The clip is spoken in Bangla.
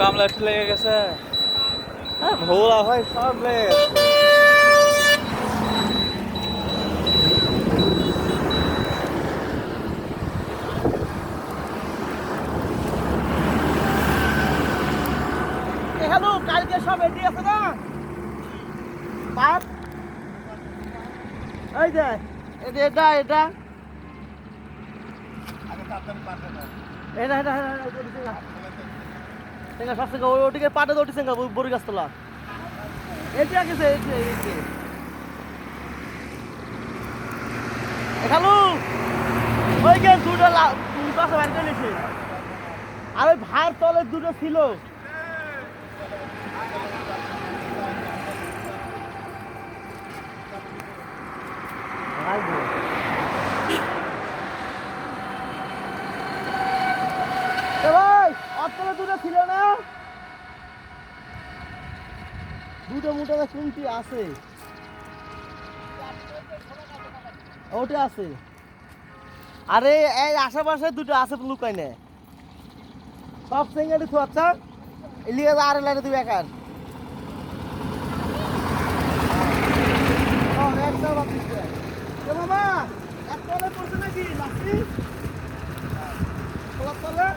কামলা একটু লেগে গেছে। হ্যাঁ ভোলা ভাই সব লেগে গেছে। হ্যালো, কালকে সব রেডি আছে না? পাপ এই যে এটা এটা এটা এটা টেঙ্গা সব থেকে ওটিকে পাটে তো টেঙ্গা বড়ি গাছ তোলা এটা গেছে হ্যালো ওই যে দুটো পাশে বাড়ি চলেছে আর ওই ভার তলে দুটো ছিল। ভাই অতলে দুটো ছিল না, দুটো মোটা শুনছি আছে, ওটা আছে। আরে এই আশেপাশে দুটো আছে লুকাই নে সব সিঙ্গারি তো আচ্ছা এলিয়ে আর লাইনে তুই একার মামা এক তলে পড়ছে নাকি লাস্টি তলে